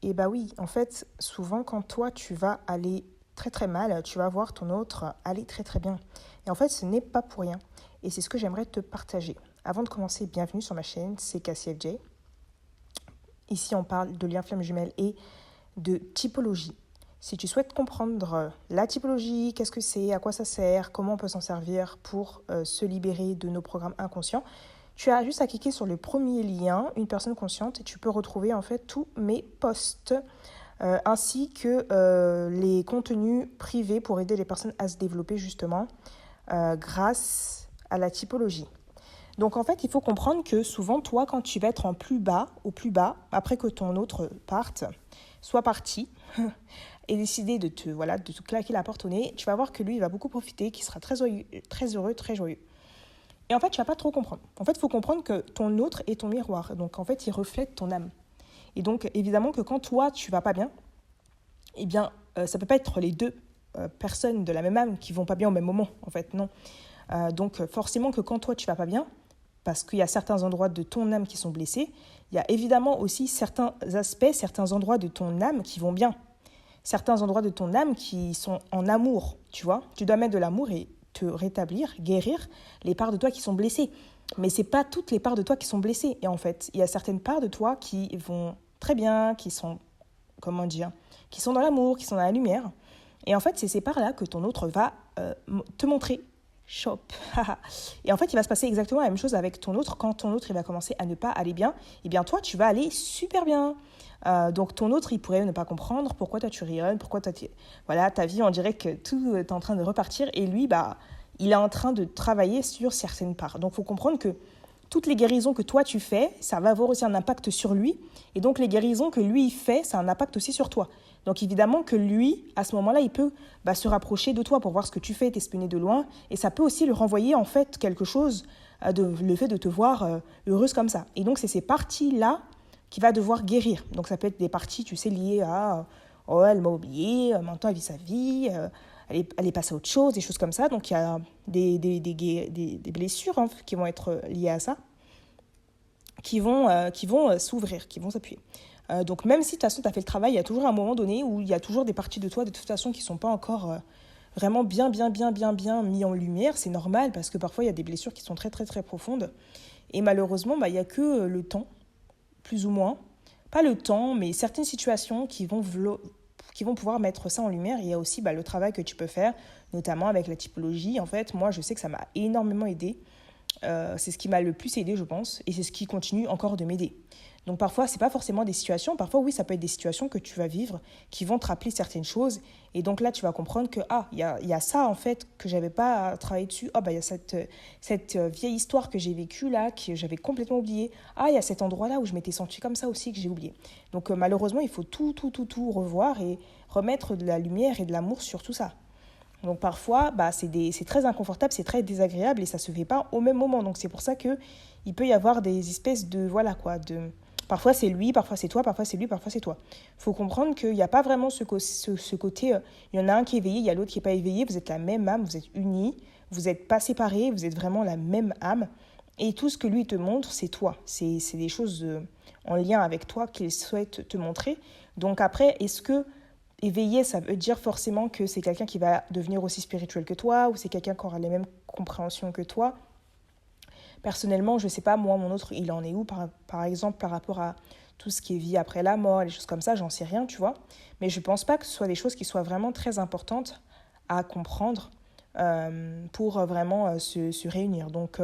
Et bah oui, en fait, souvent quand toi tu vas aller très très mal, tu vas voir ton autre aller très très bien. Et en fait, ce n'est pas pour rien. Et c'est ce que j'aimerais te partager. Avant de commencer, bienvenue sur ma chaîne, c'est CassieFJ. Ici, on parle de lien flamme jumelle et de typologie. Si tu souhaites comprendre la typologie, qu'est-ce que c'est, à quoi ça sert, comment on peut s'en servir pour se libérer de nos programmes inconscients, tu as juste à cliquer sur le premier lien, une personne consciente, et tu peux retrouver en fait tous mes posts ainsi que les contenus privés pour aider les personnes à se développer justement grâce à la typologie. Donc en fait, il faut comprendre que souvent, toi, quand tu vas être au plus bas, après que ton autre parte, soit parti, et décider de te claquer la porte au nez, tu vas voir que lui, il va beaucoup profiter, qu'il sera très heureux, très joyeux. Et en fait, tu vas pas trop comprendre. En fait, il faut comprendre que ton autre est ton miroir. Donc en fait, il reflète ton âme. Et donc, évidemment que quand toi, tu vas pas bien, eh bien, ça peut pas être les deux personnes de la même âme qui vont pas bien au même moment, en fait, non. Donc forcément que quand toi, tu vas pas bien, parce qu'il y a certains endroits de ton âme qui sont blessés, il y a évidemment aussi certains aspects, certains endroits de ton âme qui vont bien. Certains endroits de ton âme qui sont en amour, tu vois. Tu dois mettre de l'amour et te rétablir, guérir les parts de toi qui sont blessées. Mais ce n'est pas toutes les parts de toi qui sont blessées. Et en fait, il y a certaines parts de toi qui vont très bien, qui sont, qui sont dans l'amour, qui sont dans la lumière. Et en fait, c'est ces parts-là que ton autre va te montrer. Shop. Et en fait, il va se passer exactement la même chose avec ton autre. Quand ton autre il va commencer à ne pas aller bien, eh bien toi, tu vas aller super bien. Donc ton autre, il pourrait ne pas comprendre pourquoi toi tu rayonnes, pourquoi toi voilà, ta vie, on dirait que tout est en train de repartir. Et lui, bah, il est en train de travailler sur certaines parts. Donc il faut comprendre que toutes les guérisons que toi tu fais, ça va avoir aussi un impact sur lui. Et donc les guérisons que lui il fait, ça a un impact aussi sur toi. Donc évidemment que lui, à ce moment-là, il peut se rapprocher de toi pour voir ce que tu fais, t'espionner de loin. Et ça peut aussi lui renvoyer en fait quelque chose, le fait de te voir heureuse comme ça. Et donc c'est ces parties-là qu'il va devoir guérir. Donc ça peut être des parties, tu sais, liées à « oh, elle m'a oublié, maintenant elle vit sa vie, elle est passée à autre chose », des choses comme ça. Donc il y a des blessures qui vont être liées à ça, qui vont s'ouvrir, qui vont s'appuyer. Donc même si de toute façon tu as fait le travail, il y a toujours un moment donné où il y a toujours des parties de toi de toute façon qui ne sont pas encore vraiment bien mis en lumière. C'est normal parce que parfois il y a des blessures qui sont très très très profondes. Et malheureusement, il n'y a que le temps, plus ou moins. Pas le temps, mais certaines situations qui vont pouvoir mettre ça en lumière. Il y a aussi le travail que tu peux faire, notamment avec la typologie. En fait, moi, je sais que ça m'a énormément aidé. C'est ce qui m'a le plus aidé, je pense, et c'est ce qui continue encore de m'aider. Donc parfois, c'est pas forcément des situations, parfois oui, ça peut être des situations que tu vas vivre qui vont te rappeler certaines choses, et donc là, tu vas comprendre que, il y a ça en fait que j'avais pas travaillé dessus, il y a cette vieille histoire que j'ai vécue là, que j'avais complètement oubliée, il y a cet endroit-là où je m'étais sentie comme ça aussi que j'ai oublié. Donc malheureusement, il faut tout revoir et remettre de la lumière et de l'amour sur tout ça. Donc parfois, c'est très inconfortable, c'est très désagréable et ça se fait pas au même moment. Donc c'est pour ça que il peut y avoir des espèces de parfois c'est lui, parfois c'est toi, parfois c'est lui, parfois c'est toi. Faut comprendre qu'il n'y a pas vraiment ce côté. Il y en a un qui est éveillé, il y a l'autre qui est pas éveillé. Vous êtes la même âme, vous êtes unis, vous n'êtes pas séparés, vous êtes vraiment la même âme. Et tout ce que lui te montre, c'est toi. C'est des choses en lien avec toi qu'il souhaite te montrer. Donc après, est-ce que éveillé, ça veut dire forcément que c'est quelqu'un qui va devenir aussi spirituel que toi ou c'est quelqu'un qui aura les mêmes compréhensions que toi. Personnellement, je ne sais pas, moi, mon autre, il en est où, par exemple, par rapport à tout ce qui est vie après la mort, les choses comme ça, j'en sais rien, tu vois. Mais je ne pense pas que ce soit des choses qui soient vraiment très importantes à comprendre pour vraiment se réunir. Donc,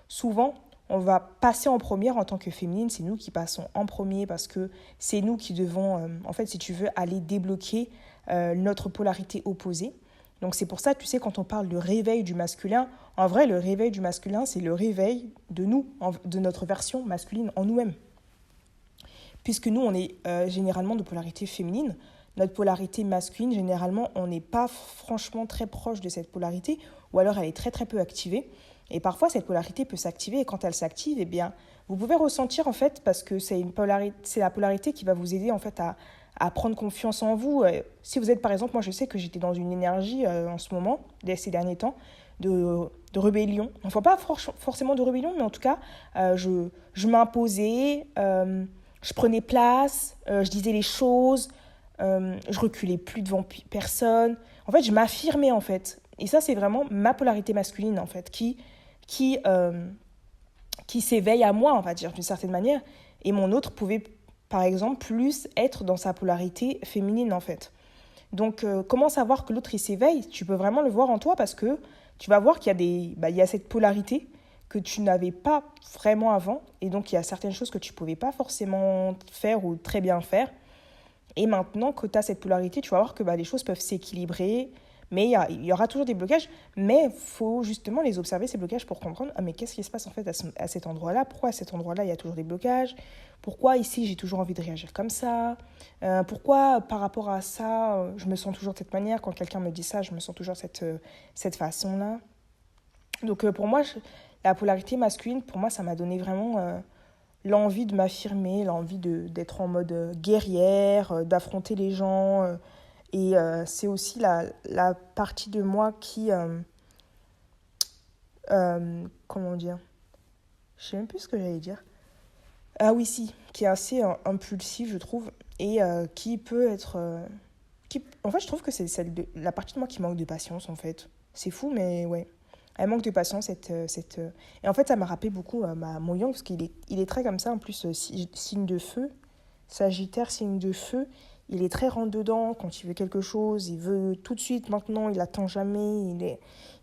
souvent, on va passer en première en tant que féminine, c'est nous qui passons en premier parce que c'est nous qui devons, en fait, si tu veux, aller débloquer notre polarité opposée. Donc c'est pour ça, tu sais, quand on parle de réveil du masculin, en vrai, le réveil du masculin, c'est le réveil de nous, de notre version masculine en nous-mêmes. Puisque nous, on est généralement de polarité féminine, notre polarité masculine, généralement, on n'est pas franchement très proche de cette polarité, ou alors elle est très très peu activée. Et parfois, cette polarité peut s'activer, et quand elle s'active, eh bien, vous pouvez ressentir, en fait, parce que c'est la polarité qui va vous aider, en fait, à prendre confiance en vous. Si vous êtes, par exemple, moi, je sais que j'étais dans une énergie en ce moment, ces derniers temps, de rébellion. Enfin, pas forcément de rébellion, mais en tout cas, je m'imposais, je prenais place, je disais les choses, je reculais plus devant personne. En fait, je m'affirmais, en fait. Et ça, c'est vraiment ma polarité masculine, en fait, qui, euh, qui s'éveille à moi, on va dire, d'une certaine manière. Et mon autre pouvait, par exemple, plus être dans sa polarité féminine, en fait. Donc, comment savoir que l'autre, il s'éveille? Tu peux vraiment le voir en toi parce que tu vas voir qu'il y a il y a cette polarité que tu n'avais pas vraiment avant. Et donc, il y a certaines choses que tu ne pouvais pas forcément faire ou très bien faire. Et maintenant que tu as cette polarité, tu vas voir que les choses peuvent s'équilibrer, mais il y aura toujours des blocages. Mais il faut justement les observer, ces blocages, pour comprendre, ah mais qu'est-ce qui se passe en fait à cet endroit-là? Pourquoi à cet endroit-là, il y a toujours des blocages? Pourquoi ici, j'ai toujours envie de réagir comme ça? Pourquoi par rapport à ça, je me sens toujours de cette manière? Quand quelqu'un me dit ça, je me sens toujours cette façon-là. Donc pour moi, la polarité masculine, pour moi, ça m'a donné vraiment l'envie de m'affirmer, d'être en mode guerrière, d'affronter les gens. Et c'est aussi la partie de moi qui... comment dire? Je sais même plus ce que j'allais dire. Ah oui, si, qui est assez impulsif, je trouve, et qui peut être... En fait, je trouve que c'est la partie de moi qui manque de patience, en fait. C'est fou, mais ouais. Elle manque de patience, Et en fait, ça m'a rappelé beaucoup mon Yang, parce il est très comme ça, en plus, signe de feu, Sagittaire, signe de feu. Il est très rentre-dedans quand il veut quelque chose, il veut tout de suite, maintenant, il n'attend jamais,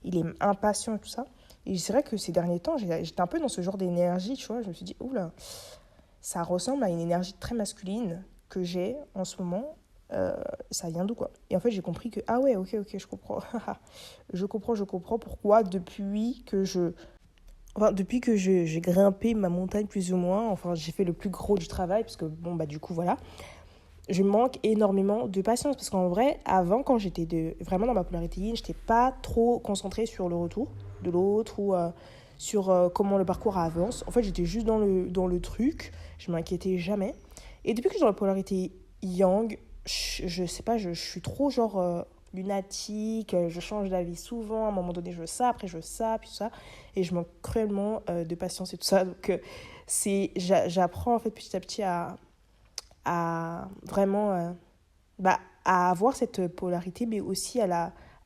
il est impatient et tout ça. Et c'est vrai que ces derniers temps, j'étais un peu dans ce genre d'énergie, tu vois. Je me suis dit, oula, ça ressemble à une énergie très masculine que j'ai en ce moment. Ça vient d'où, quoi? Et en fait, j'ai compris que, ah ouais, ok, je comprends. Je comprends pourquoi depuis que j'ai grimpé ma montagne plus ou moins, enfin, j'ai fait le plus gros du travail, parce que, bon, du coup, voilà, je manque énormément de patience. Parce qu'en vrai, avant, quand j'étais vraiment dans ma polarité yin, je n'étais pas trop concentrée sur le retour de l'autre ou sur comment le parcours avance. En fait, j'étais juste dans le truc, je m'inquiétais jamais. Et depuis que je suis dans la polarité yang, je sais pas, je suis trop genre lunatique, je change d'avis souvent, à un moment donné je veux ça, après je veux ça, puis ça, et je manque cruellement de patience et tout ça. Donc j'apprends en fait petit à petit à vraiment à avoir cette polarité, mais aussi à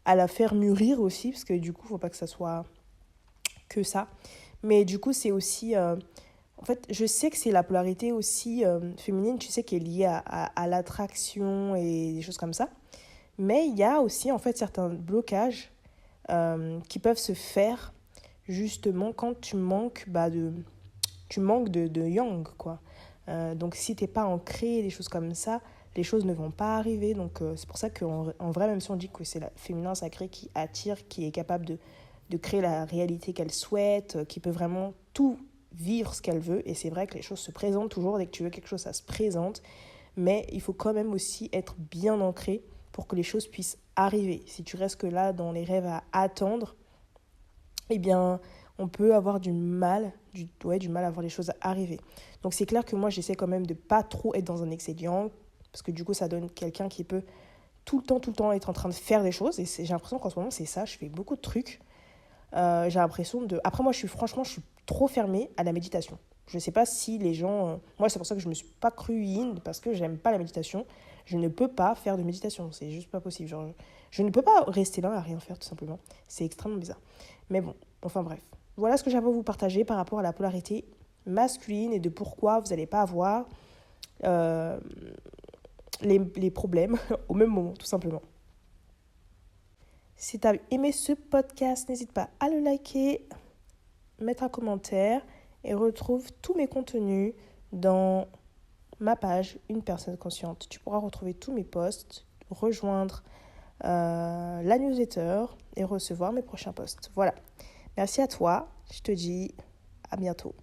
la faire mûrir aussi, parce que du coup, il ne faut pas que ça soit que ça. Mais du coup, c'est aussi... en fait, je sais que c'est la polarité aussi féminine, tu sais, qui est liée à l'attraction et des choses comme ça. Mais il y a aussi, en fait, certains blocages qui peuvent se faire justement quand tu manques de yang, quoi. Donc si t'es pas ancré, des choses comme ça, les choses ne vont pas arriver. Donc c'est pour ça qu'en vrai, même si on dit que c'est le féminin sacré qui attire, qui est capable de créer la réalité qu'elle souhaite, qui peut vraiment tout vivre ce qu'elle veut. Et c'est vrai que les choses se présentent toujours. Dès que tu veux quelque chose, ça se présente. Mais il faut quand même aussi être bien ancré pour que les choses puissent arriver. Si tu restes que là dans les rêves à attendre, eh bien, on peut avoir du mal à voir les choses arriver. Donc c'est clair que moi, j'essaie quand même de pas trop être dans un excès de yang, parce que du coup, ça donne quelqu'un qui peut tout le temps être en train de faire des choses. Et j'ai l'impression qu'en ce moment, c'est ça, je fais beaucoup de trucs. J'ai l'impression de... Après, moi, je suis trop fermée à la méditation. Je ne sais pas si les gens... Moi, c'est pour ça que je ne me suis pas crue yin, parce que j'aime pas la méditation. Je ne peux pas faire de méditation, c'est juste pas possible. Genre, je ne peux pas rester là à rien faire, tout simplement. C'est extrêmement bizarre. Mais bon, enfin bref. Voilà ce que j'avais à vous partager par rapport à la polarité masculine et de pourquoi vous n'allez pas avoir les problèmes au même moment, tout simplement. Si tu as aimé ce podcast, n'hésite pas à le liker, mettre un commentaire et retrouve tous mes contenus dans ma page Une personne consciente. Tu pourras retrouver tous mes posts, rejoindre la newsletter et recevoir mes prochains posts. Voilà. Merci à toi. Je te dis à bientôt.